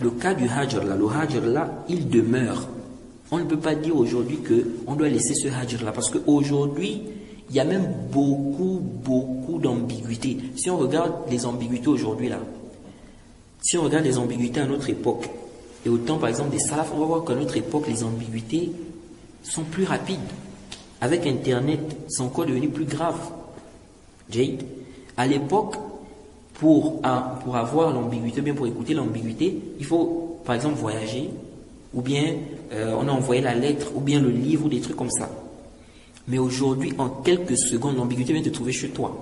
Le cas du hajr là, le hajr là, il demeure. On ne peut pas dire aujourd'hui qu'on doit laisser ce hajr là, parce qu'aujourd'hui, il y a même beaucoup d'ambiguïtés. Si on regarde les ambiguïtés aujourd'hui là, si on regarde les ambiguïtés à notre époque, et autant par exemple des salafs, on va voir qu'à notre époque, les ambiguïtés sont plus rapides. Avec Internet, c'est encore devenu plus grave. Jade, à l'époque, pour avoir l'ambiguïté, bien pour écouter l'ambiguïté, il faut par exemple voyager, ou bien on a envoyé la lettre, ou bien le livre, ou des trucs comme ça. Mais aujourd'hui, en quelques secondes, l'ambiguïté vient te trouver chez toi.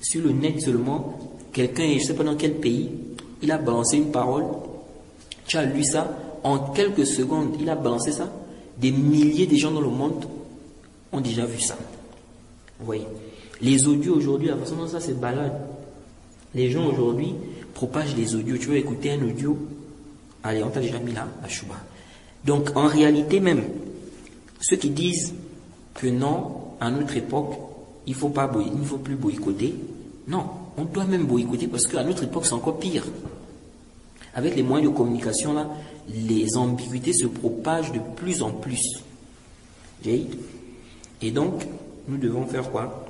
Sur le net seulement, quelqu'un, je ne sais pas dans quel pays, il a balancé une parole, tu as lu ça, en quelques secondes, il a balancé ça. Des milliers de gens dans le monde ont déjà vu ça. Vous voyez. Les audios aujourd'hui, la façon dont ça se balade. Les gens aujourd'hui propagent les audios. Tu veux écouter un audio, allez, on t'a déjà mis là, à Chouba. Donc, en réalité même, ceux qui disent que non, à notre époque, il ne faut plus boycotter. Non, on doit même boycotter parce qu'à notre époque, c'est encore pire. Avec les moyens de communication, là, les ambiguïtés se propagent de plus en plus. Et donc, nous devons faire quoi?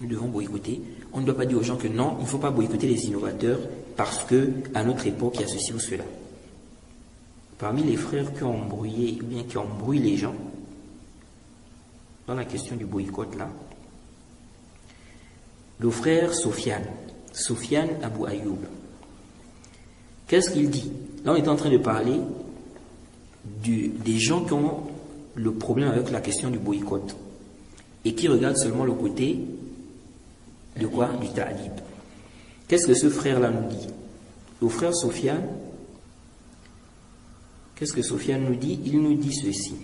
Nous devons boycotter. On ne doit pas dire aux gens que non, il ne faut pas boycotter les innovateurs parce qu'à notre époque, il y a ceci ou cela. Parmi les frères qui ont embrouillé, ou bien qui embrouillent les gens, dans la question du boycott là, le frère Sofiane Abou Ayoub, qu'est-ce qu'il dit? Là, on est en train de parler des gens qui ont le problème avec la question du boycott et qui regardent seulement le côté de quoi? Du ta'lib. Qu'est-ce que ce frère-là nous dit? Le frère Sofiane, qu'est-ce que Sofiane nous dit? Il nous dit ceci.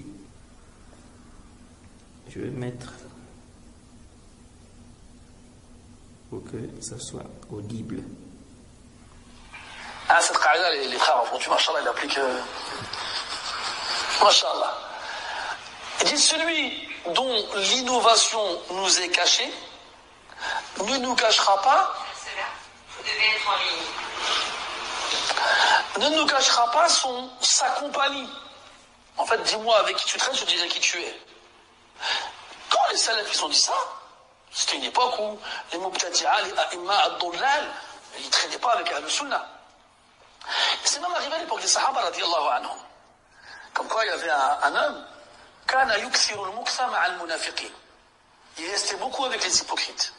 Je vais mettre pour que ça soit audible. Ah, cette qaïda, les frères aujourd'hui, machallah, il applique. Machallah. Il dit celui dont l'innovation nous est cachée ne nous cachera pas. Ne nous cachera pas sa compagnie. En fait, dis-moi avec qui tu traînes, je te dirai qui tu es. Quand les salafis ont dit ça, c'était une époque où les mubtadi'a, les a'imma, ad-dullal, ils ne traînaient pas avec Ahl-Sunnah. C'est même arrivé à l'époque des Sahaba, radiyallahu anhum. Comme quoi, il y avait un homme, kana yukthiru al-muktha ma'a al-munafiqin. Il restait beaucoup avec les hypocrites.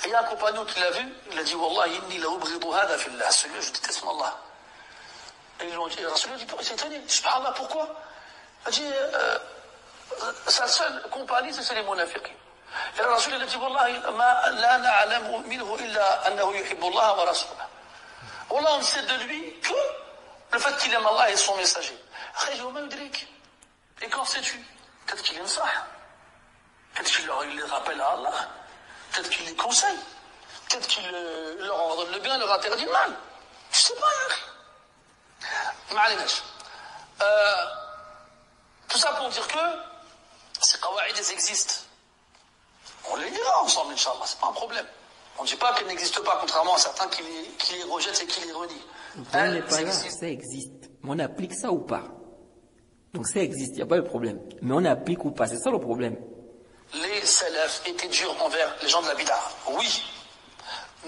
Et il y a un compagnon qui l'a vu, il a dit, Wallahi, inni la ubridu hada fillah. Celui-là, je déteste mon Allah. Et ils l'ont dit, Rasulullah dit, il s'est étonné. Subhanallah, pourquoi? Il a dit, sa seule compagnie, c'est les munafiqin. Et le Rasul, il a dit, Wallahi, ma la na'alamu minhu illa annahu yuhibbu Allah wa rasulah. Wallah, on ne sait de lui que le fait qu'il aime Allah et son messager. Et qu'en sais-tu? Peut-être qu'il aime ça. Peut-être qu'il les rappelle à Allah. Peut-être qu'il les conseille. Peut-être qu'il leur ordonne le bien, leur interdit le mal. Je sais pas, Ma'alinash. Tout ça pour dire que ces qawaïd, elles existent. On les lira ensemble, Inch'Allah, c'est pas un problème. On ne dit pas qu'elles n'existent pas, contrairement à certains qui les rejettent et qui les renient. Ça existe. Mais on applique ça ou pas? Donc ça existe, il n'y a pas de problème. Mais on applique ou pas, c'est ça le problème. Les salafs étaient durs envers les gens de la bid'a. Oui.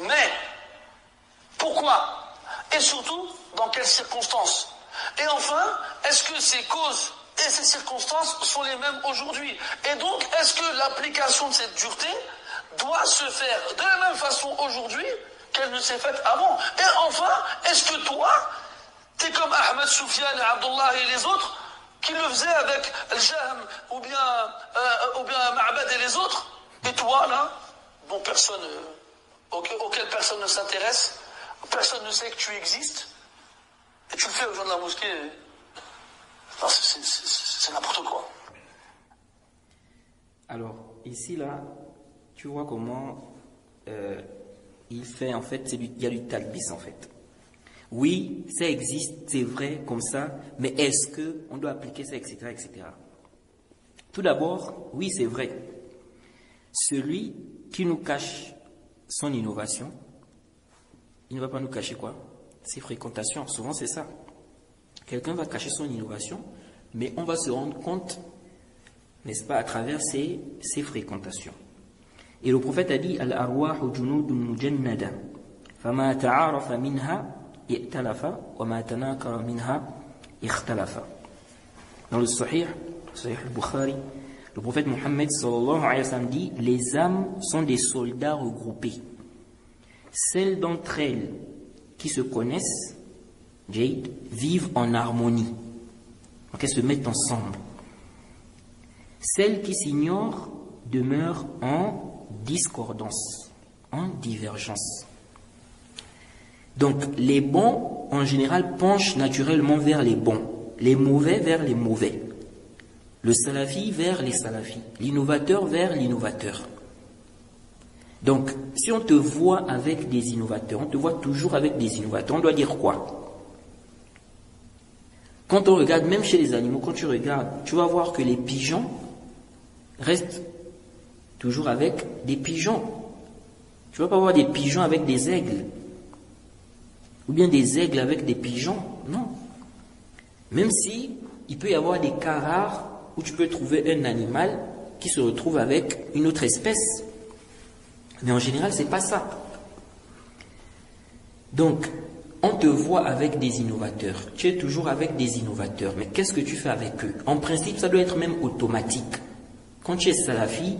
Mais, pourquoi? Et surtout, dans quelles circonstances? Et enfin, est-ce que ces causes et ces circonstances sont les mêmes aujourd'hui? Et donc, est-ce que l'application de cette dureté doit se faire de la même façon aujourd'hui qu'elle ne s'est faite avant? Et enfin, est-ce que toi, t'es comme Ahmed Soufiane et Abdullah et les autres, qui le faisaient avec Al-Jahm ou bien Ma'bad et les autres, et toi là, bon, personne, auquel personne ne s'intéresse, personne ne sait que tu existes, et tu le fais aux gens de la mosquée, non, c'est n'importe quoi. Alors, ici là, tu vois comment il fait, en fait, il y a du talbis en fait. Oui, ça existe, c'est vrai, comme ça, mais est-ce qu'on doit appliquer ça, etc., etc. Tout d'abord, oui, c'est vrai. Celui qui nous cache son innovation, il ne va pas nous cacher quoi? ses fréquentations. Souvent c'est ça. Quelqu'un va cacher son innovation, mais on va se rendre compte, n'est-ce pas, à travers ses fréquentations. Et le prophète a dit Al-arwahu junudun mujannada fama ta'arafa minha i'talafa wa ma tanakara minha ikhtalafa. Dans le Sahih al-Bukhari, le prophète Mohammed sallallahu alayhi wa sallam dit les âmes sont des soldats regroupés. Celles d'entre elles qui se connaissent, Jade, vivent en harmonie. Donc elles se mettent ensemble. Celles qui s'ignorent demeurent en discordance, en divergence. Donc les bons, en général, penchent naturellement vers les bons, les mauvais vers les mauvais, le salafi vers les salafis, l'innovateur vers l'innovateur. Donc, si on te voit avec des innovateurs, on te voit toujours avec des innovateurs, on doit dire quoi? Quand on regarde, même chez les animaux, quand tu regardes, tu vas voir que les pigeons restent toujours avec des pigeons. Tu ne vas pas voir des pigeons avec des aigles. Ou bien des aigles avec des pigeons. Non. Même si il peut y avoir des cas rares où tu peux trouver un animal qui se retrouve avec une autre espèce. Mais en général, ce n'est pas ça. Donc, on te voit avec des innovateurs. Tu es toujours avec des innovateurs. Mais qu'est-ce que tu fais avec eux? En principe, ça doit être même automatique. Quand tu es salafi,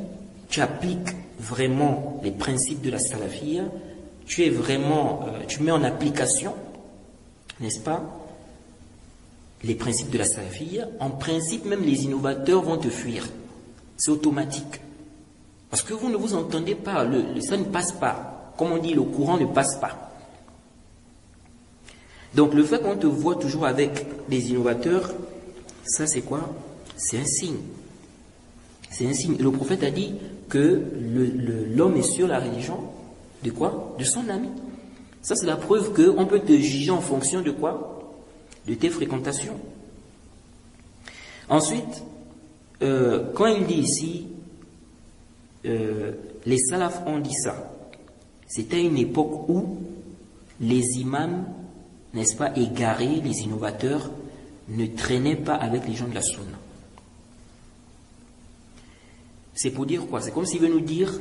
tu appliques vraiment les principes de la salafia. Tu es vraiment, tu mets en application, n'est-ce pas, les principes de la salafia. En principe, même les innovateurs vont te fuir. C'est automatique. Parce que vous ne vous entendez pas, ça ne passe pas. Comme on dit, le courant ne passe pas. Donc le fait qu'on te voit toujours avec des innovateurs, ça c'est quoi? C'est un signe. C'est un signe. Et le prophète a dit que l'homme est sur la religion de quoi? De son ami. Ça c'est la preuve qu'on peut te juger en fonction de quoi? De tes fréquentations. Ensuite, quand il dit ici, les salafs ont dit ça, c'était une époque où les imams, n'est-ce pas, égarés, les innovateurs, ne traînaient pas avec les gens de la sunna. C'est pour dire quoi? C'est comme s'il veut nous dire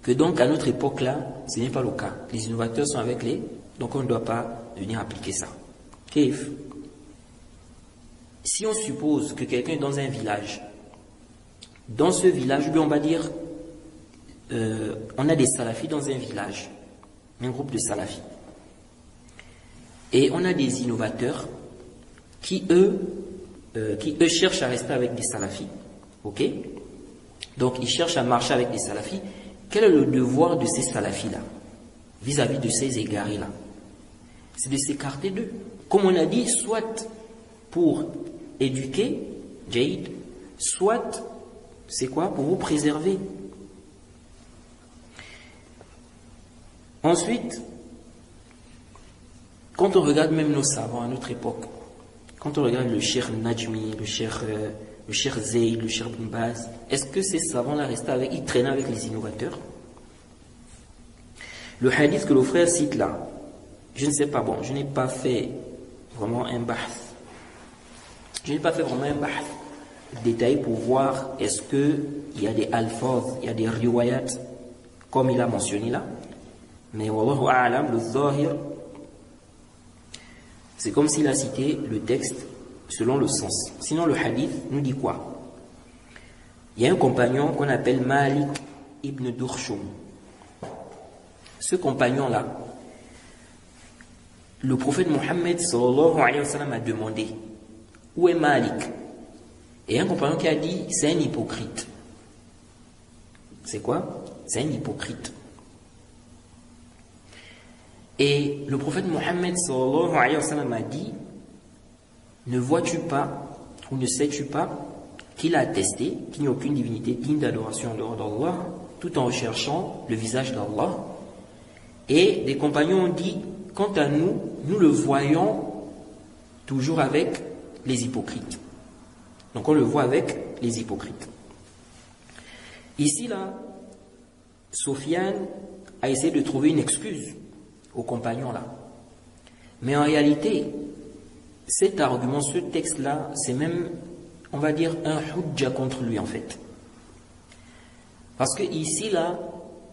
que donc à notre époque là, ce n'est pas le cas. Les innovateurs sont avec les... Donc on ne doit pas venir appliquer ça. Kif. Si on suppose que quelqu'un est dans un village, dans ce village, on va dire, on a des salafis dans un village, un groupe de salafis. Et on a des innovateurs qui eux cherchent à rester avec des salafis. Ok? Donc ils cherchent à marcher avec des salafis. Quel est le devoir de ces salafis-là vis-à-vis de ces égarés-là? C'est de s'écarter d'eux. Comme on a dit, soit pour éduquer, Jade, soit, c'est quoi? Pour vous préserver. Ensuite, quand on regarde même nos savants à notre époque, quand on regarde le Cheikh Najmi, le Cheikh Zayd, le Cheikh Ibn Baz, est-ce que ces savants-là restaient avec, ils traînaient avec les innovateurs? Le hadith que le frère cite là, je ne sais pas, bon, je n'ai pas fait vraiment un bahth. Je n'ai pas fait vraiment un bahth détaillé pour voir est-ce qu'il y a des alphaz, il y a des riwayat, comme il a mentionné là. Mais wallahu a'lam, le zahir, c'est comme s'il a cité le texte selon le sens. Sinon le hadith nous dit quoi? Il y a un compagnon qu'on appelle Malik ibn Durshum. Ce compagnon-là, le prophète Mohammed sallallahu alayhi wa sallam a demandé où est Malik? Et un compagnon qui a dit c'est un hypocrite. C'est quoi? C'est un hypocrite. Et le prophète Mohammed sallallahu alayhi wa sallam a dit ne vois-tu pas ou ne sais-tu pas qu'il a attesté qu'il n'y a aucune divinité digne d'adoration en dehors d'Allah tout en recherchant le visage d'Allah? Et des compagnons ont dit quant à nous, nous le voyons toujours avec les hypocrites. Donc on le voit avec les hypocrites. Ici là, Sofiane a essayé de trouver une excuse aux compagnons là. Mais en réalité, cet argument, ce texte-là, c'est même, on va dire, un hujja contre lui en fait. Parce que ici, là,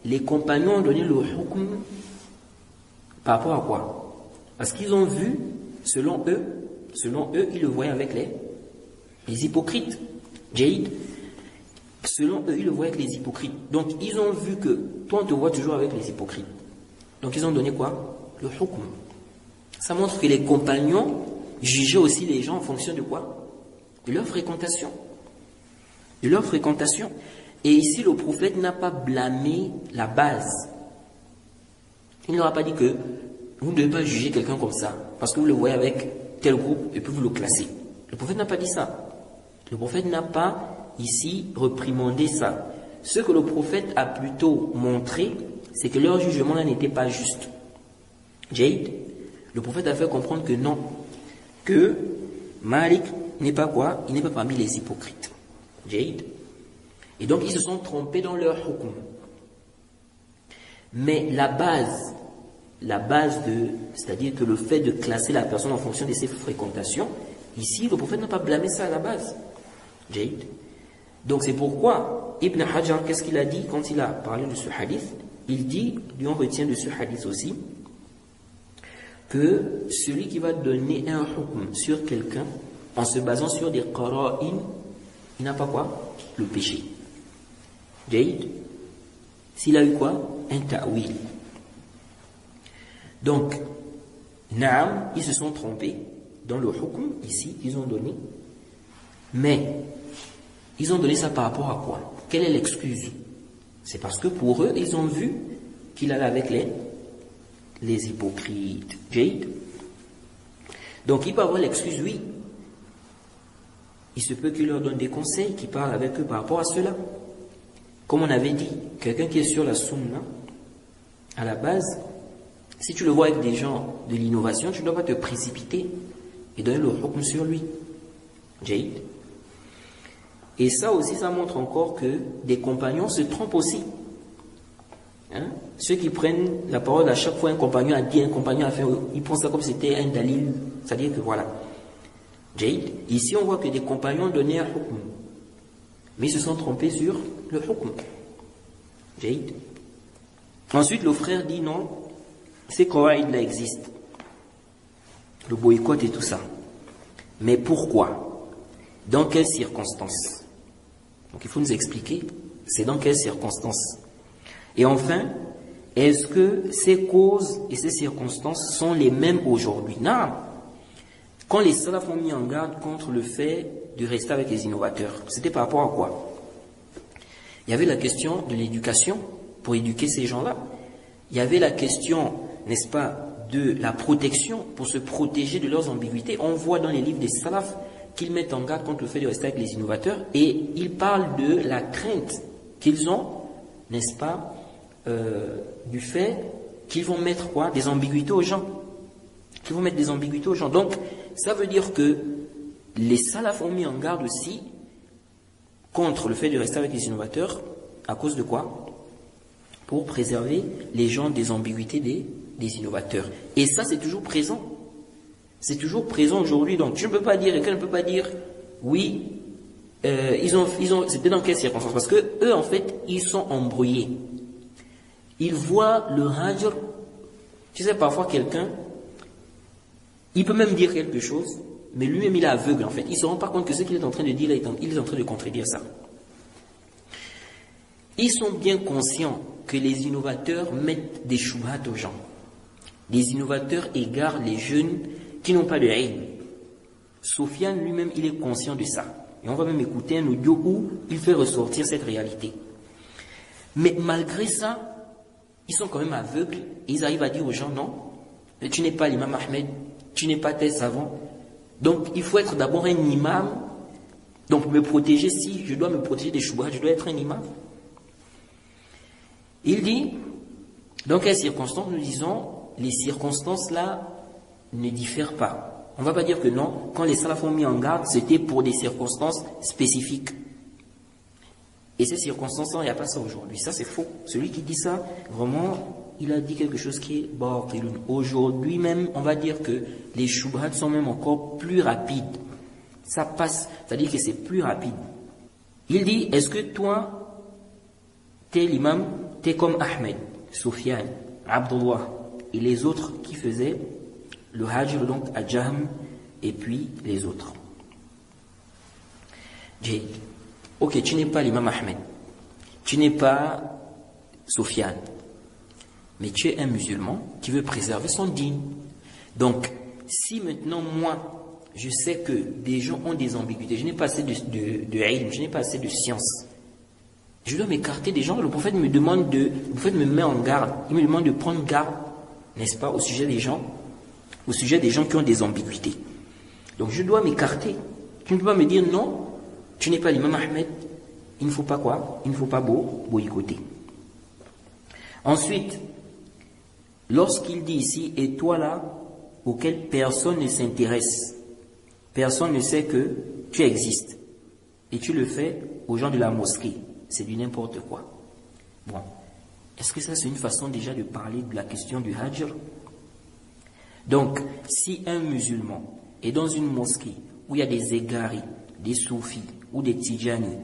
les compagnons ont donné le hukm par rapport à quoi? Parce qu'ils ont vu, selon eux, ils le voyaient avec les hypocrites. Jaïd, selon eux, ils le voyaient avec les hypocrites. Donc, ils ont vu que toi, on te voit toujours avec les hypocrites. Donc, ils ont donné quoi? Le hukm. Ça montre que les compagnons jugeaient aussi les gens en fonction de quoi? De leur fréquentation. De leur fréquentation. Et ici, le prophète n'a pas blâmé la base. Il n'aura pas dit que vous ne devez pas juger quelqu'un comme ça, parce que vous le voyez avec tel groupe et puis vous le classez. Le prophète n'a pas dit ça. Le prophète n'a pas ici reprimandé ça. Ce que le prophète a plutôt montré, c'est que leur jugement là n'était pas juste. Jaïd, le prophète a fait comprendre que non, que Malik n'est pas quoi? Il n'est pas parmi les hypocrites. Jaïd. Et donc ils se sont trompés dans leur hukm. Mais la base c'est-à-dire que le fait de classer la personne en fonction de ses fréquentations, ici le prophète n'a pas blâmé ça à la base. Jaïd. Donc c'est pourquoi Ibn Hajar, qu'est-ce qu'il a dit quand il a parlé de ce hadith? Il dit, lui on retient de ce hadith aussi, que celui qui va donner un hukm sur quelqu'un en se basant sur des qara'in, il n'a pas quoi? Le péché. Jaïd. S'il a eu quoi? Un ta'wil. Donc, Naam, ils se sont trompés dans le hukm, ici, ils ont donné. Mais, ils ont donné ça par rapport à quoi? Quelle est l'excuse? C'est parce que pour eux, ils ont vu qu'il allait avec les hypocrites. Jaïd. Donc, il peut avoir l'excuse, oui. Il se peut qu'il leur donne des conseils, qu'il parle avec eux par rapport à cela. Comme on avait dit, quelqu'un qui est sur la sunna, à la base, si tu le vois avec des gens de l'innovation, tu ne dois pas te précipiter et donner le hukm sur lui. Jaïd. Et ça aussi, ça montre encore que des compagnons se trompent aussi. Hein? Ceux qui prennent la parole à chaque fois, un compagnon a dit, un compagnon a fait, ils prennent ça comme si c'était un dalil, c'est-à-dire que voilà. Jaïd. Ici, on voit que des compagnons donnaient un hukm, mais ils se sont trompés sur le hukm. Jaïd. Ensuite, le frère dit non, ces qawaïd-là existent. Le boycott et tout ça. Mais pourquoi? Dans quelles circonstances? Donc il faut nous expliquer, c'est dans quelles circonstances? Et enfin, est-ce que ces causes et ces circonstances sont les mêmes aujourd'hui? Non. Quand les salafs ont mis en garde contre le fait de rester avec les innovateurs, c'était par rapport à quoi? Il y avait la question de l'éducation, pour éduquer ces gens-là. Il y avait la question, n'est-ce pas, de la protection, pour se protéger de leurs ambiguïtés. On voit dans les livres des salafs qu'ils mettent en garde contre le fait de rester avec les innovateurs, et ils parlent de la crainte qu'ils ont, n'est-ce pas, du fait qu'ils vont mettre quoi? Des ambiguïtés aux gens. Qu'ils vont mettre des ambiguïtés aux gens. Donc, ça veut dire que les salafs ont mis en garde aussi contre le fait de rester avec les innovateurs, à cause de quoi? Pour préserver les gens des ambiguïtés des innovateurs. Et ça, c'est toujours présent. C'est toujours présent aujourd'hui. Donc, tu ne peux pas dire, quelqu'un ne peut pas dire, oui, c'était dans quelles circonstances? Parce que eux, en fait, ils sont embrouillés. Ils voient le hajr. Tu sais, parfois, quelqu'un, il peut même dire quelque chose, mais lui-même, il est aveugle, en fait. Il ne se rend pas compte que ce qu'il est en train de dire, il est en train de contredire ça. Ils sont bien conscients que les innovateurs mettent des shubhat aux gens. Les innovateurs égarent les jeunes qui n'ont pas de ilm. Sofiane lui-même, il est conscient de ça. Et on va même écouter un audio où il fait ressortir cette réalité. Mais malgré ça, ils sont quand même aveugles. Et ils arrivent à dire aux gens, non, tu n'es pas l'imam Ahmed, tu n'es pas tel savant. Donc, il faut être d'abord un imam. Donc, me protéger, si je dois me protéger des shubhat, je dois être un imam. Il dit, dans quelles circonstances? Nous disons, les circonstances là ne diffèrent pas. On ne va pas dire que non, quand les salafs ont mis en garde, c'était pour des circonstances spécifiques. Et ces circonstances-là, il n'y a pas ça aujourd'hui. Ça, c'est faux. Celui qui dit ça, vraiment, il a dit quelque chose qui est batilun. Aujourd'hui même, on va dire que les shubhat sont même encore plus rapides. Ça passe, c'est-à-dire que c'est plus rapide. Il dit, est-ce que toi, t'es l'imam, t'es comme Ahmed, Soufiane, Abdullah et les autres qui faisaient le hajr donc à Jahm et puis les autres. J'ai dit, ok, tu n'es pas l'imam Ahmed, tu n'es pas Soufiane, mais tu es un musulman qui veut préserver son dîn. Donc, si maintenant moi, je sais que des gens ont des ambiguïtés, je n'ai pas assez de ilm, je n'ai pas assez de science, je dois m'écarter des gens. Le prophète me demande le prophète me met en garde, il me demande de prendre garde, n'est-ce pas, au sujet des gens qui ont des ambiguïtés. Donc je dois m'écarter. Tu ne peux pas me dire non, tu n'es pas l'imam Ahmed, il ne faut pas quoi? Il ne faut pas boycotter. Ensuite, lorsqu'il dit ici, et toi là, auquel personne ne s'intéresse, personne ne sait que tu existes, et tu le fais aux gens de la mosquée, c'est du n'importe quoi. Bon, est-ce que ça c'est une façon déjà de parler de la question du hajr? Donc, si un musulman est dans une mosquée où il y a des égaris, des soufis ou des tijani,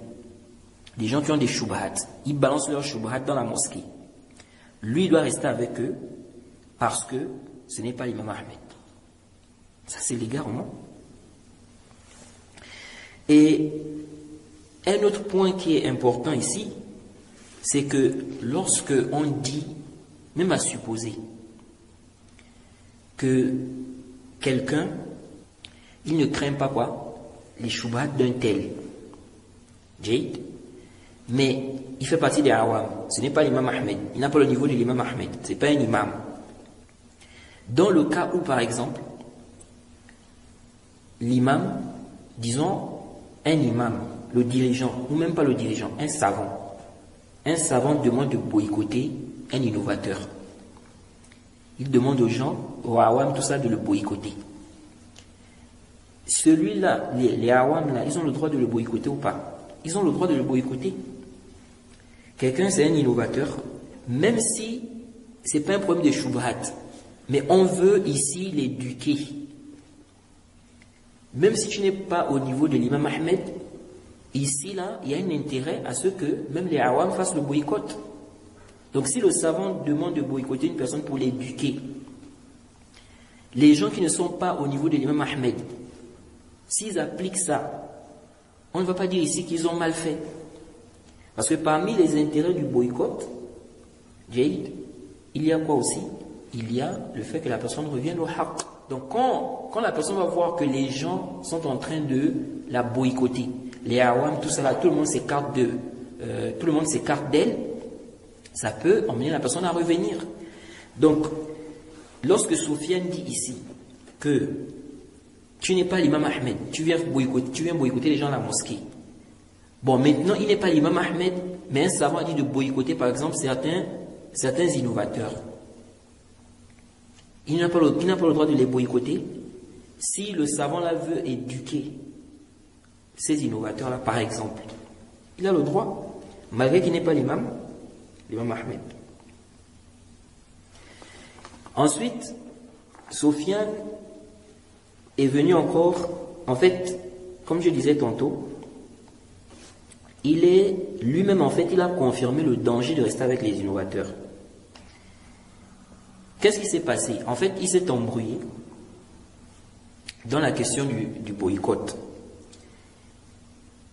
des gens qui ont des shubhat, ils balancent leurs shubhat dans la mosquée, lui il doit rester avec eux parce que ce n'est pas l'imam Ahmed. Ça c'est l'égard, non? Et un autre point qui est important ici, c'est que lorsque on dit, même à supposer, que quelqu'un, il ne craint pas quoi? Les shubhat d'un tel. Jade. Mais il fait partie des awam. Ce n'est pas l'imam Ahmed. Il n'a pas le niveau de l'imam Ahmed. Ce n'est pas un imam. Dans le cas où, par exemple, l'imam, disons, un imam, le dirigeant, ou même pas le dirigeant, un savant demande de boycotter un innovateur. Il demande aux gens, aux awam, tout ça, de le boycotter. Celui-là, les awam, là, ils ont le droit de le boycotter ou pas? Ils ont le droit de le boycotter. Quelqu'un, c'est un innovateur, même si c'est pas un problème de shubhat, mais on veut ici l'éduquer. Même si tu n'es pas au niveau de l'imam Ahmed, ici, là, il y a un intérêt à ce que même les awam fassent le boycott. Donc si le savant demande de boycotter une personne pour l'éduquer, les gens qui ne sont pas au niveau de l'imam Ahmed, s'ils appliquent ça, on ne va pas dire ici qu'ils ont mal fait. Parce que parmi les intérêts du boycott, Jade, il y a quoi aussi? Il y a le fait que la personne revienne au haqq. Donc quand la personne va voir que les gens sont en train de la boycotter, les awam, tout ça là, tout le monde s'écarte d'elle, ça peut emmener la personne à revenir. Donc, lorsque Soufiane dit ici que tu n'es pas l'imam Ahmed, tu viens boycotter les gens à la mosquée. Bon, maintenant, il n'est pas l'imam Ahmed, mais un savant a dit de boycotter, par exemple, certains innovateurs. Il n'a pas le droit de les boycotter. Si le savant là veut éduquer ces innovateurs-là, par exemple, il a le droit, malgré qu'il n'est pas l'imam Ahmed. Ensuite, Soufiane est venu encore, en fait, comme je disais tantôt, il a confirmé le danger de rester avec les innovateurs. Qu'est-ce qui s'est passé? En fait, il s'est embrouillé dans la question du boycott.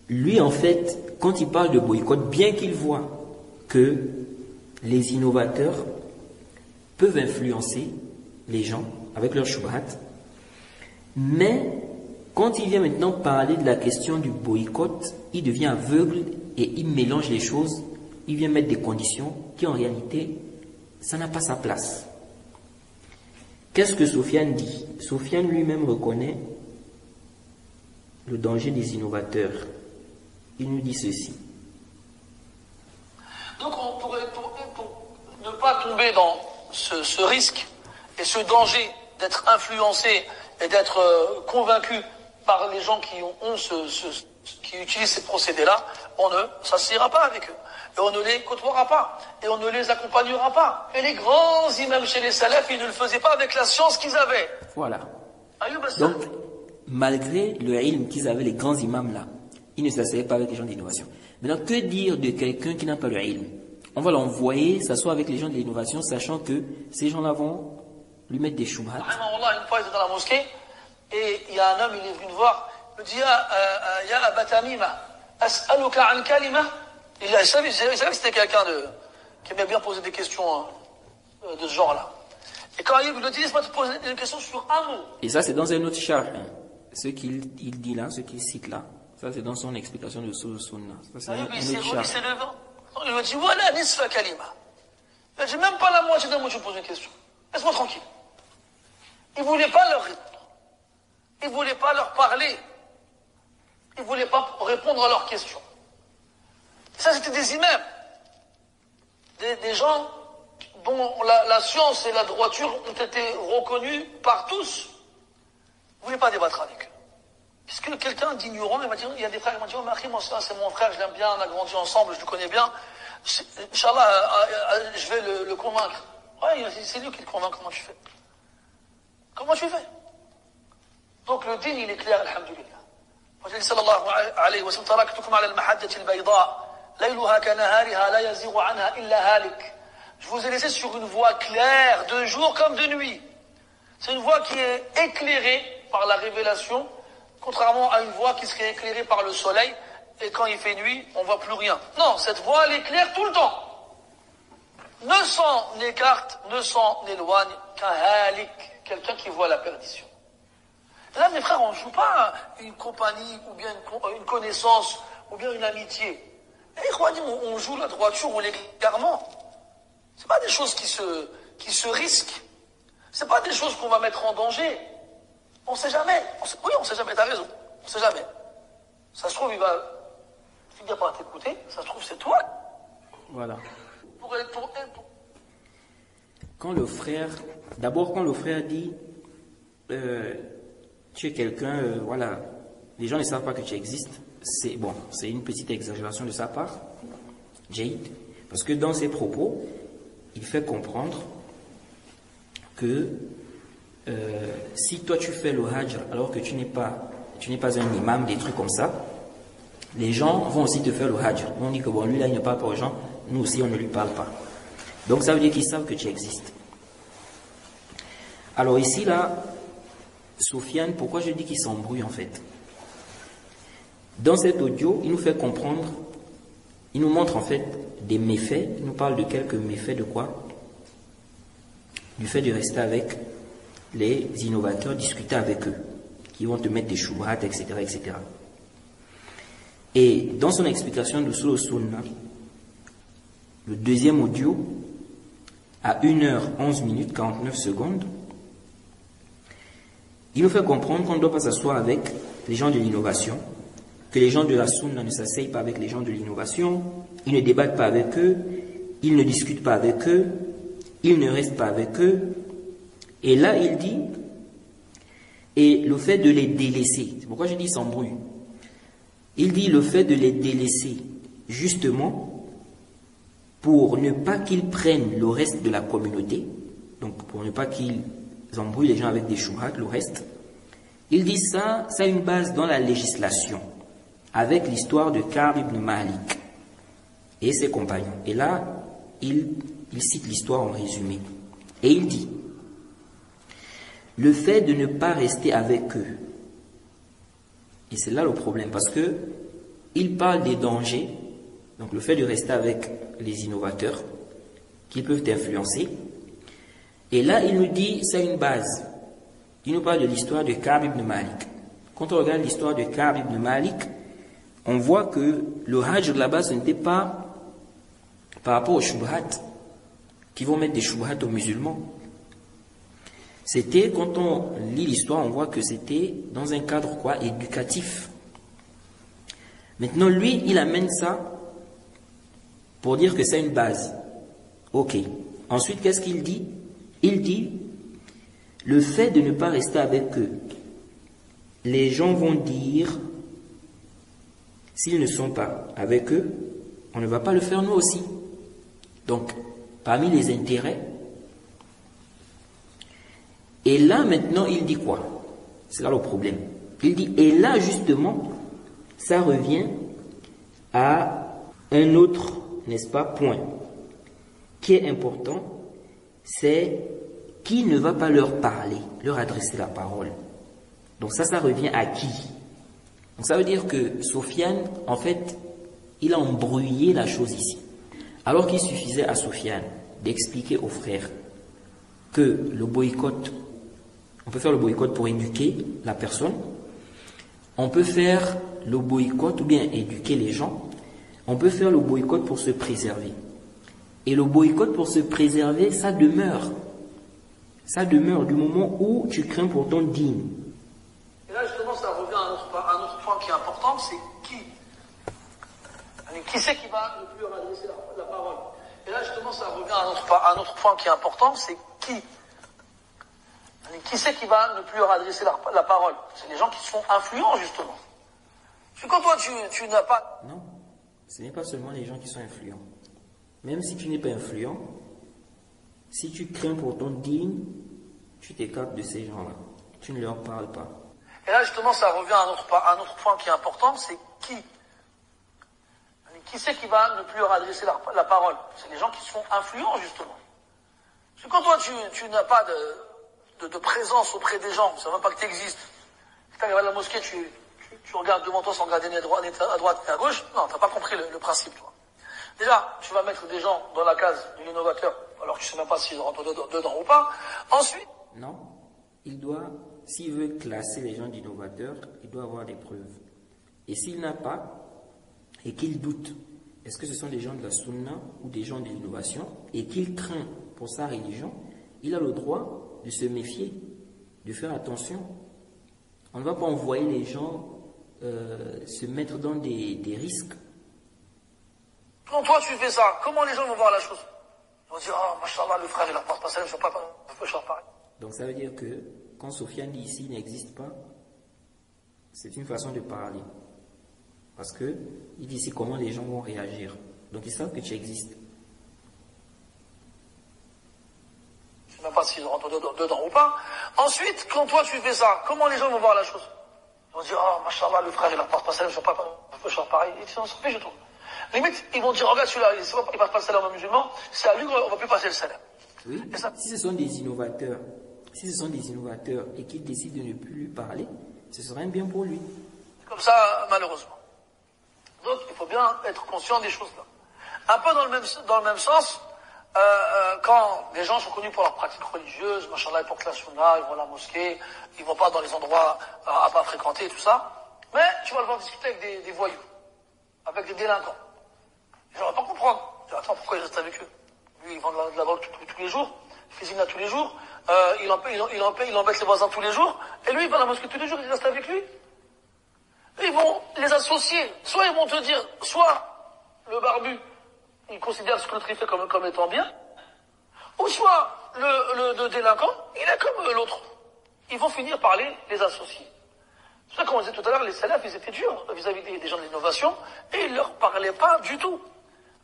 Lui, en fait, quand il parle de boycott, bien qu'il voit que les innovateurs peuvent influencer les gens avec leur shubhat, mais quand il vient maintenant parler de la question du boycott, il devient aveugle et il mélange les choses, il vient mettre des conditions qui en réalité, ça n'a pas sa place. Qu'est-ce que Soufiane dit? Soufiane lui-même reconnaît le danger des innovateurs. Il nous dit ceci. Donc on pourrait, pour ne pas tomber dans ce risque et ce danger d'être influencé et d'être convaincu par les gens qui ont qui utilisent ces procédés-là, on ne s'associera pas avec eux. Et on ne les côtoiera pas. Et on ne les accompagnera pas. Et les grands imams chez les salafs, ils ne le faisaient pas avec la science qu'ils avaient. Voilà. Donc, malgré le ilm qu'ils avaient, les grands imams là, ils ne s'asseyaient pas avec les gens d'innovation. Maintenant, que dire de quelqu'un qui n'a pas le ilm? On va l'envoyer s'asseoir avec les gens de l'innovation, sachant que ces gens-là vont lui mettre des shubhat. Une fois, il était dans la mosquée, et il y a un homme, il est venu me voir, il me dit, Ya Aba Tamima, as'aluka an kalima. Il savait que c'était quelqu'un qui aimait bien poser des questions de ce genre-là. Et quand il lui dit, laisse-moi te poser une question sur un mot. Et ça, c'est dans un autre char. Ce qu'il dit là, ce qu'il cite là, ça c'est dans son explication de Usul Sunna. Ça c'est un autre char. Il lui dit, voilà, nisfa kalima. Il a dit, même pas la moitié d'un mot, je pose une question. Laisse-moi tranquille. Il ne voulait pas leur répondre. Il ne voulait pas leur parler. Il ne voulait pas répondre à leurs questions. Ça, c'était des imams. Des gens dont la science et la droiture ont été reconnues par tous. Vous ne voulez pas débattre avec eux. Puisque quelqu'un d'ignorant, il y a des frères qui m'ont dit, oh, mais moi, ça, c'est mon frère, je l'aime bien, on a grandi ensemble, je le connais bien. Inch'Allah, je vais le convaincre. Ouais, c'est lui qui le convainc, comment tu fais? Comment tu fais? Donc le din, il est clair, alhamdulillah. صلى الله عليه وسلم تركتكم على المحجة البيضاء ليلها كنهارها لا يزيغ عنها إلا هالك. Je vous ai laissé sur une voie claire, de jour comme de nuit. C'est une voie qui est éclairée par la révélation, contrairement à une voie qui serait éclairée par le soleil, et quand il fait nuit, on ne voit plus rien. Non, cette voie, elle est claire tout le temps. Ne s'en écarte, ne s'en éloigne qu'un halik, quelqu'un qui voit la perdition. Là, mes frères, on ne joue pas une compagnie, ou bien une connaissance, ou bien une amitié. Et on joue la droiture ou l'égarement. C'est pas des choses qui se risquent. C'est pas des choses qu'on va mettre en danger. On sait jamais. On sait jamais, t'as raison. On sait jamais. Ça se trouve, il va finir par t'écouter. Ça se trouve, c'est toi. Voilà. Quand le frère dit, tu es quelqu'un, voilà, les gens ne savent pas que tu existes. C'est une petite exagération de sa part, Jade, parce que dans ses propos, il fait comprendre que si toi tu fais le hajj alors que tu n'es pas un imam, des trucs comme ça, les gens vont aussi te faire le hajj. On dit que bon, lui là il ne parle pas aux gens, nous aussi on ne lui parle pas. Donc ça veut dire qu'ils savent que tu existes. Alors ici là, Soufiane, pourquoi je dis qu'il s'embrouille en fait? Dans cet audio, il nous fait comprendre, il nous montre en fait des méfaits, il nous parle de quelques méfaits de quoi? Du fait de rester avec les innovateurs, discuter avec eux, qui vont te mettre des shubhat, etc., etc. Et dans son explication de Usul Sunna, le deuxième audio, à 1h11 49 secondes, il nous fait comprendre qu'on ne doit pas s'asseoir avec les gens de l'innovation, que les gens de la Sunna ne s'asseyent pas avec les gens de l'innovation, ils ne débattent pas avec eux, ils ne discutent pas avec eux, ils ne restent pas avec eux. Et là, il dit, et le fait de les délaisser, c'est pourquoi je dis s'embrouille. Il dit le fait de les délaisser, justement, pour ne pas qu'ils prennent le reste de la communauté, donc pour ne pas qu'ils embrouillent les gens avec des shubhat, le reste. Il dit ça a une base dans la législation, avec l'histoire de Ka'b ibn Malik et ses compagnons. Et là, il cite l'histoire en résumé. Et il dit, le fait de ne pas rester avec eux, et c'est là le problème, parce que il parle des dangers, donc le fait de rester avec les innovateurs, qui peuvent t'influencer, et là il nous dit, c'est une base. Il nous parle de l'histoire de Ka'b ibn Malik. Quand on regarde l'histoire de Ka'b ibn Malik, on voit que le hajj là-bas, ce n'était pas par rapport aux shubhat, qui vont mettre des shubhat aux musulmans. C'était, quand on lit l'histoire, on voit que c'était dans un cadre quoi, éducatif. Maintenant, lui, il amène ça pour dire que c'est une base. Ok. Ensuite, qu'est-ce qu'il dit? Il dit, le fait de ne pas rester avec eux, les gens vont dire S'ils ne sont pas avec eux, on ne va pas le faire nous aussi. Donc, parmi les intérêts, et là maintenant il dit quoi? C'est là le problème. Il dit, et là justement, ça revient à un autre, n'est-ce pas, point qui est important, c'est qui ne va pas leur parler, leur adresser la parole. Donc ça revient à qui? Donc ça veut dire que Sofiane, en fait, il a embrouillé la chose ici. Alors qu'il suffisait à Sofiane d'expliquer aux frères que le boycott, on peut faire le boycott pour éduquer la personne, on peut faire le boycott ou bien éduquer les gens, on peut faire le boycott pour se préserver. Et le boycott pour se préserver, ça demeure. Ça demeure du moment où tu crains pour ton dîme. Et là, justement, ça revient à un autre point qui est important, c'est qui? Qui c'est qui va le plus leur adresser la parole? Et là, justement, ça revient à un autre point qui est important, c'est qui? Qui c'est qui va le plus leur adresser la parole? C'est les gens qui sont influents, justement. Parce que quand toi, tu n'as pas... Non, ce n'est pas seulement les gens qui sont influents. Même si tu n'es pas influent, si tu crains pour ton digne, tu t'écartes de ces gens-là. Tu ne leur parles pas. Et là, justement, ça revient à un autre point qui est important, c'est qui? Qui c'est qui va le plus leur adresser la parole? C'est les gens qui sont influents, justement. Parce que quand toi, tu n'as pas de présence auprès des gens, ça ne veut pas que tu existes. Si tu arrives à la mosquée, tu regardes devant toi sans regarder ni à droite ni à gauche, non, tu n'as pas compris le principe, toi. Déjà, tu vas mettre des gens dans la case de l'innovateur, alors que tu ne sais même pas s'ils rentrent dedans ou pas. Ensuite... Non, s'il veut classer les gens d'innovateurs, il doit avoir des preuves. Et s'il n'a pas, et qu'il doute, est-ce que ce sont des gens de la sunna ou des gens de l'innovation, et qu'il craint pour sa religion, il a le droit de se méfier, de faire attention. On ne va pas envoyer les gens se mettre dans des risques. Quand toi tu fais ça, comment les gens vont voir la chose? Ils vont dire, oh, machallah, le frère, il apporte pas ça, je ne pas pareil. Donc ça veut dire que quand Sofiane dit ici n'existe pas, c'est une façon de parler. Parce que il dit ici comment les gens vont réagir. Donc ils savent que tu existes. Je ne sais même pas s'ils rentrent dedans ou pas. Ensuite, quand toi tu fais ça, comment les gens vont voir la chose? Ils vont dire, oh, machallah, le frère, il apporte pas ça, je ne pas pareil. Et on s'en fiche de tout. Limite, ils vont dire, regarde celui-là, il ne passe pas le salam aux musulmans, c'est à lui qu'on ne va plus passer le salam. Oui, si ce sont des innovateurs, et qu'ils décident de ne plus lui parler, ce serait un bien pour lui. C'est comme ça, malheureusement. Donc, il faut bien être conscient des choses-là. Un peu dans le même sens, quand les gens sont connus pour leurs pratiques religieuses, machallah, ils portent la sunna, ils vont à la mosquée, ils vont pas dans les endroits à pas fréquenter et tout ça, mais tu vas le voir discuter avec des voyous, avec des délinquants. Les gens ne vont pas comprendre. Attends, pourquoi il reste avec eux? Lui, il vend de la drogue tous les jours, il fait zina tous les jours, il embête les voisins tous les jours, et lui, il va à la mosquée tous les jours, il reste avec lui. Ils vont les associer. Soit ils vont te dire, soit le barbu, il considère ce que l'autre il fait comme étant bien, ou soit le délinquant, il est comme l'autre. Ils vont finir par les associer. C'est ça, comme on disait tout à l'heure, les salafs, ils étaient durs vis-à-vis des gens de l'innovation, et ils leur parlaient pas du tout.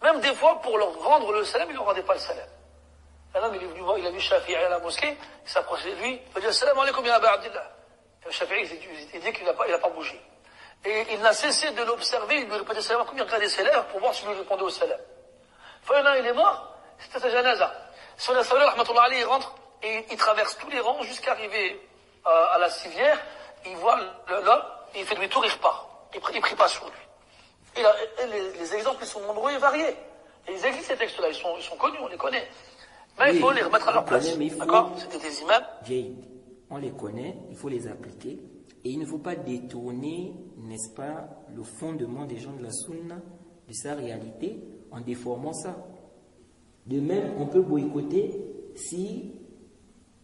Même des fois, pour leur rendre le salam, ils ne leur rendaient pas le salam. Un homme, il est venu voir, il a vu Shafi'i à la mosquée, il s'approchait de lui, il a dit, salam alaikum ya Aba Abdillah. Et Shafi'i, il dit qu'il n'a pas bougé. Et il n'a cessé de l'observer, il lui répétait salam, comme il regardait ses lèvres pour voir s'il lui répondait au salam. Finalement, il est mort, c'était sa janaza. Son assalam, rahmatullah alayhi, il rentre, et il traverse tous les rangs jusqu'à arriver à la civière, il voit l'homme, il fait demi-tour, il repart. Il prie pas sur lui. Et les exemples, ils sont nombreux et variés. Et ils existent, ces textes-là, ils sont connus, on les connaît. Mais oui, il faut les remettre à leur place. D'accord? C'était des imams. On les connaît, il faut les appliquer. Et il ne faut pas détourner, n'est-ce pas, le fondement des gens de la sunna, de sa réalité, en déformant ça. De même, on peut boycotter si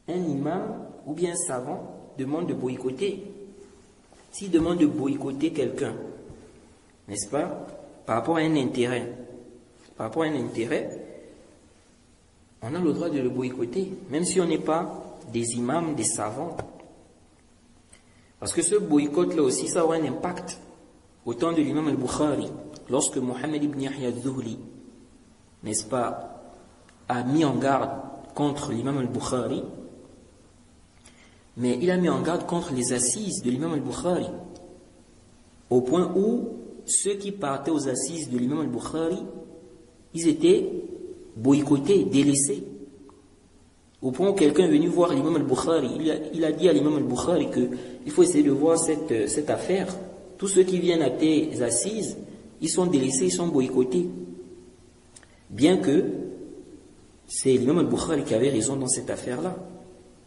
un imam ou bien un savant demande de boycotter. S'il demande de boycotter quelqu'un, n'est-ce pas, par rapport à un intérêt, on a le droit de le boycotter, même si on n'est pas des imams, des savants. Parce que ce boycott-là aussi, ça aura un impact au temps de l'imam al-Bukhari, lorsque Mohammed ibn Yahya al-Zuhli, n'est-ce pas, a mis en garde contre l'imam al-Bukhari, mais il a mis en garde contre les assises de l'imam al-Bukhari, au point où ceux qui partaient aux assises de l'imam al-Bukhari, ils étaient boycottés, délaissés. Au point où quelqu'un est venu voir l'imam al-Bukhari, il a dit à l'imam al-Bukhari qu'il faut essayer de voir cette affaire. Tous ceux qui viennent à tes assises, ils sont délaissés, ils sont boycottés. Bien que c'est l'imam al-Bukhari qui avait raison dans cette affaire-là.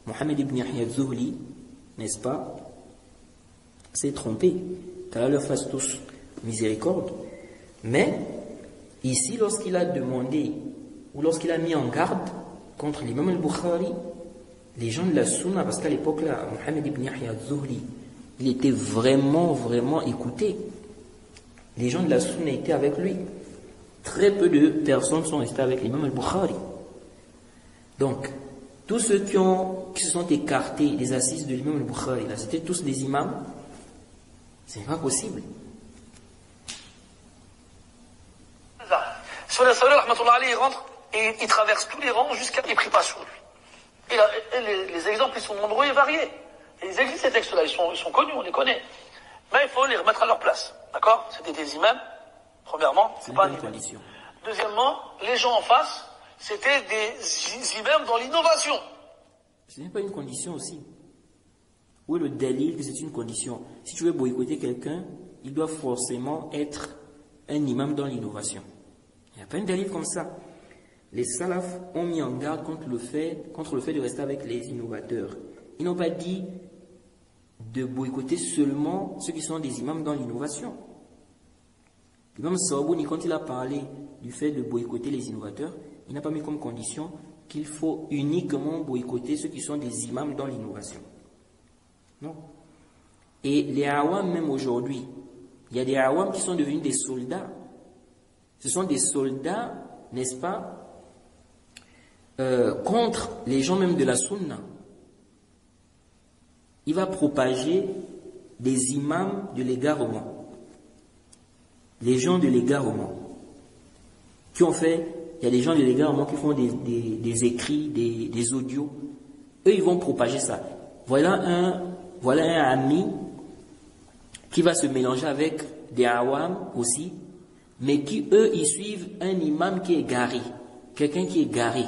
Mohammed ibn Yahya al-Zuhli, n'est-ce pas, s'est trompé. Qu'Allah leur fasse tous miséricorde. Mais, ici, lorsqu'il a demandé, ou lorsqu'il a mis en garde contre l'imam al-Bukhari, les gens de la Sunna, parce qu'à l'époque-là, Mohammed ibn Yahya al-Zuhli, il était vraiment, vraiment écouté. Les gens de la Sunna étaient avec lui. Très peu de personnes sont restées avec l'imam al-Bukhari. Donc, tous ceux qui se sont écartés des assises de l'imam al-Bukhari, là, c'était tous des imams. C'est pas possible. Sur les Salih, il rentre et il traverse tous les rangs jusqu'à ce qu'il ne prie pas sur lui. Et les exemples, ils sont nombreux et variés. Et ils existent, ces textes-là, ils sont connus, on les connaît. Mais il faut les remettre à leur place. D'accord? C'était des imams, premièrement, c'est pas une condition. Deuxièmement, les gens en face, c'était des imams dans l'innovation. Ce n'est pas une condition aussi. Où est le dalil que c'est une condition? Si tu veux boycotter quelqu'un, il doit forcément être un imam dans l'innovation. Il n'y a pas un dalil comme ça. Les salafs ont mis en garde contre le fait de rester avec les innovateurs. Ils n'ont pas dit de boycotter seulement ceux qui sont des imams dans l'innovation. L'imam Sawabouni, quand il a parlé du fait de boycotter les innovateurs, il n'a pas mis comme condition qu'il faut uniquement boycotter ceux qui sont des imams dans l'innovation. Non. Et les awam, même aujourd'hui, il y a des awam qui sont devenus des soldats. Ce sont des soldats, n'est-ce pas, contre les gens même de la sunna. Il va propager des imams de l'égarement. Les gens de l'égarement qui ont fait, il y a des gens de l'égarement qui font des écrits, des audios. Eux, ils vont propager ça. Voilà un ami qui va se mélanger avec des awam aussi, mais qui, eux, ils suivent un imam qui est garé, quelqu'un qui est garé.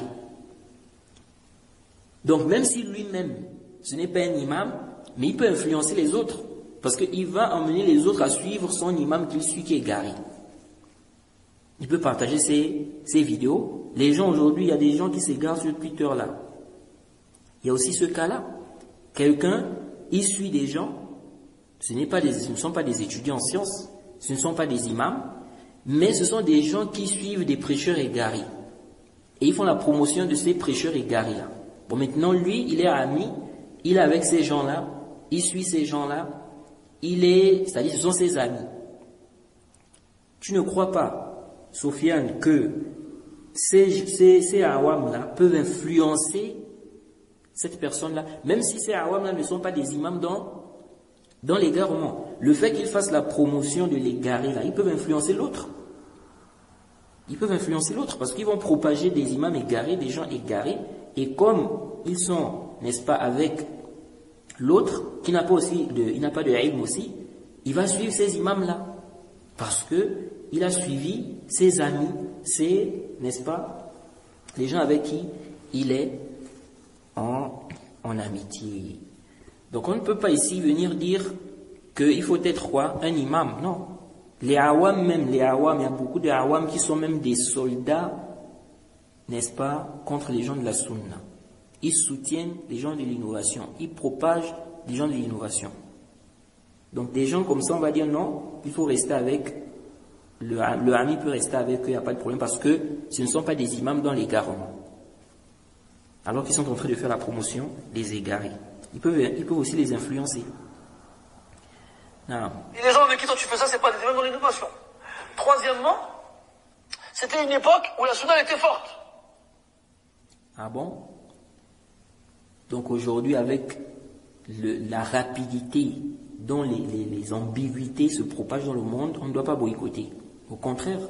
Donc, même si lui-même, ce n'est pas un imam, mais il peut influencer les autres, parce qu'il va emmener les autres à suivre son imam qu'il suit qui est garé. Il peut partager ses vidéos. Les gens aujourd'hui, il y a des gens qui s'égarent sur Twitter là. Il y a aussi ce cas-là. Quelqu'un, il suit des gens, ce ne sont pas des étudiants en sciences, ce ne sont pas des imams, mais ce sont des gens qui suivent des prêcheurs égarés. Et ils font la promotion de ces prêcheurs égarés là. Bon, maintenant, lui, il est ami, il est avec ces gens-là, il suit ces gens-là, c'est-à-dire ce sont ses amis. Tu ne crois pas, Sofiane, que ces awam-là peuvent influencer cette personne-là, même si ces awam-là ne sont pas des imams dans l'égarement. Le fait qu'ils fassent la promotion de l'égaré, là, ils peuvent influencer l'autre. Ils peuvent influencer l'autre parce qu'ils vont propager des imams égarés, des gens égarés, et comme ils sont, n'est-ce pas, avec l'autre, qui n'a pas de ilm aussi, il va suivre ces imams-là. Parce que il a suivi ses amis, n'est-ce pas, les gens avec qui il est en amitié. Donc on ne peut pas ici venir dire qu'il faut être quoi? Un imam. Non. Les awam, il y a beaucoup de awam qui sont même des soldats, n'est-ce pas, contre les gens de la sunna. Ils soutiennent les gens de l'innovation. Ils propagent les gens de l'innovation. Donc des gens comme ça, on va dire non, il faut rester avec, le ami peut rester avec eux, il n'y a pas de problème, parce que ce ne sont pas des imams dans l'égarement. Alors qu'ils sont en train de faire la promotion des égarés. Ils peuvent aussi les influencer. Non. Et les gens avec qui toi tu fais ça, c'est pas des imams dans l'innovation. Troisièmement, c'était une époque où la sunna était forte. Ah bon? Donc aujourd'hui, avec la rapidité dont les ambiguïtés se propagent dans le monde, on ne doit pas boycotter. Au contraire,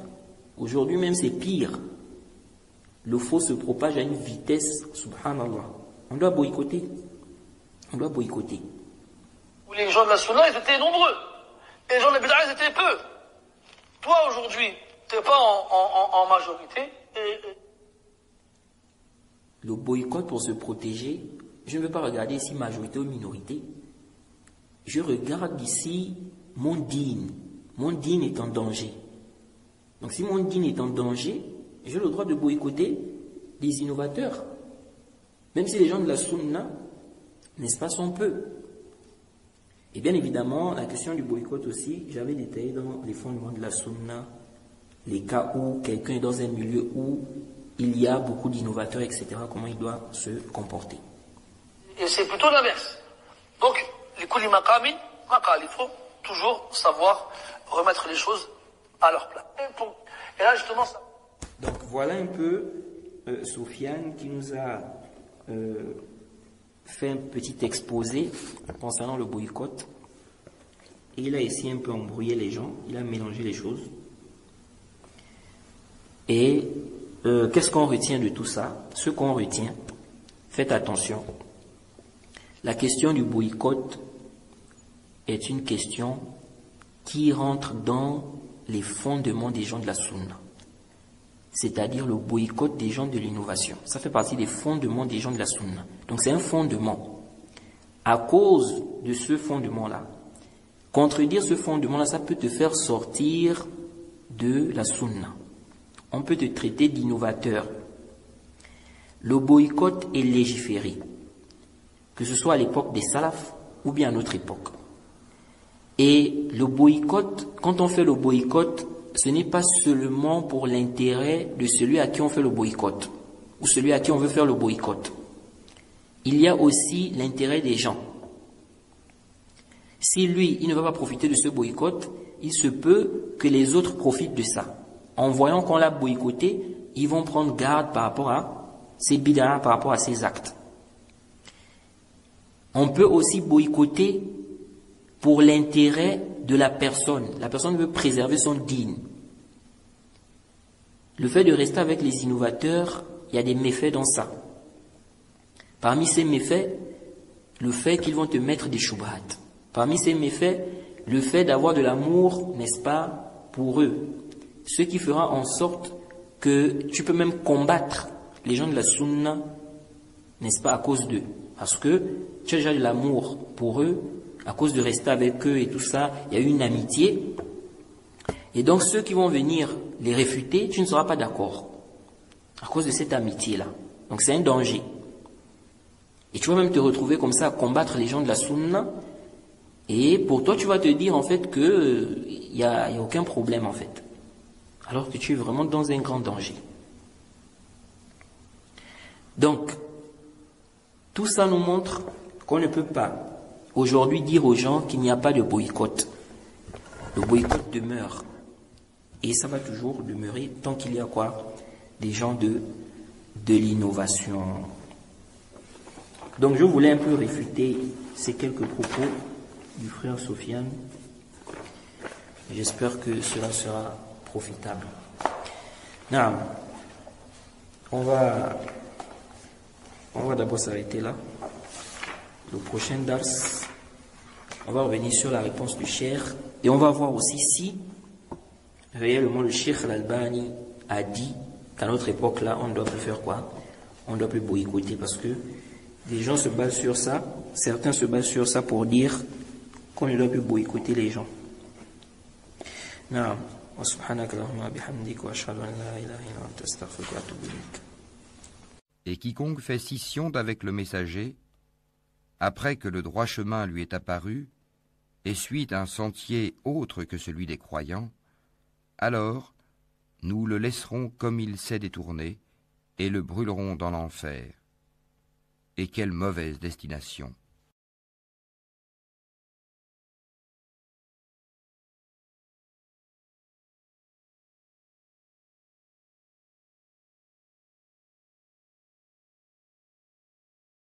aujourd'hui même c'est pire. Le faux se propage à une vitesse, subhanallah. On doit boycotter. On doit boycotter. Où les gens de la Sunna, ils étaient nombreux. Et les gens de la Bid'a, ils étaient peu. Toi, aujourd'hui, t'es pas en majorité. Le boycott pour se protéger, je ne veux pas regarder ici majorité ou minorité. Je regarde ici mon dîn. Mon dîn est en danger. Donc si mon dîn est en danger, j'ai le droit de boycotter les innovateurs. Même si les gens de la Sunna, n'est-ce pas, sont peu. Et bien évidemment, la question du boycott aussi, j'avais détaillé dans les fondements de la Sunna, les cas où quelqu'un est dans un milieu où il y a beaucoup d'innovateurs, etc., comment il doit se comporter. Et c'est plutôt l'inverse. Donc, les kuli maqami, il faut toujours savoir remettre les choses à leur place. Et là, justement, ça... Donc, voilà un peu Sofiane qui nous a fait un petit exposé concernant le boycott. Et il a essayé un peu embrouiller les gens, il a mélangé les choses. Et qu'est-ce qu'on retient de tout ça? Ce qu'on retient, faites attention. La question du boycott est une question qui rentre dans les fondements des gens de la Sunna. C'est-à-dire le boycott des gens de l'innovation. Ça fait partie des fondements des gens de la Sunna. Donc c'est un fondement. À cause de ce fondement-là, contredire ce fondement-là, ça peut te faire sortir de la Sunna. On peut te traiter d'innovateur. Le boycott est légiféré, que ce soit à l'époque des salafs ou bien à notre époque. Et le boycott, quand on fait le boycott, ce n'est pas seulement pour l'intérêt de celui à qui on fait le boycott ou celui à qui on veut faire le boycott. Il y a aussi l'intérêt des gens. Si lui, il ne va pas profiter de ce boycott, il se peut que les autres profitent de ça. En voyant qu'on l'a boycotté, ils vont prendre garde par rapport à ces bid'a, par rapport à ces actes. On peut aussi boycotter pour l'intérêt de la personne. La personne veut préserver son dîn. Le fait de rester avec les innovateurs, il y a des méfaits dans ça. Parmi ces méfaits, le fait qu'ils vont te mettre des shubhat. Parmi ces méfaits, le fait d'avoir de l'amour, n'est-ce pas, pour eux. Ce qui fera en sorte que tu peux même combattre les gens de la Sunna, n'est-ce pas, à cause d'eux. Parce que tu as déjà de l'amour pour eux, à cause de rester avec eux et tout ça, il y a une amitié. Et donc ceux qui vont venir les réfuter, tu ne seras pas d'accord. À cause de cette amitié-là. Donc c'est un danger. Et tu vas même te retrouver comme ça à combattre les gens de la Sunna. Et pour toi, tu vas te dire en fait que il y a aucun problème en fait. Alors que tu es vraiment dans un grand danger. Donc, tout ça nous montre qu'on ne peut pas aujourd'hui dire aux gens qu'il n'y a pas de boycott. Le boycott demeure. Et ça va toujours demeurer tant qu'il y a quoi? Des gens de l'innovation. Donc je voulais un peu réfuter ces quelques propos du frère Sofiane. J'espère que cela sera profitable. Non, on va d'abord s'arrêter là. Le prochain dars, on va revenir sur la réponse du cheikh et on va voir aussi si réellement le cheikh Al-Albani a dit qu'à notre époque là, on ne doit plus faire quoi? On ne doit plus boycotter parce que des gens se basent sur ça, certains se basent sur ça pour dire qu'on ne doit plus boycotter les gens. Naam. Wa subhanaka Allahumma bihamdik wa ashhadu an la ilaha illa anta astaghfiruka wa atubu ilaik. Et quiconque fait scission d'avec le messager, après que le droit chemin lui est apparu, et suit un sentier autre que celui des croyants, alors nous le laisserons comme il s'est détourné, et le brûlerons dans l'enfer. Et quelle mauvaise destination!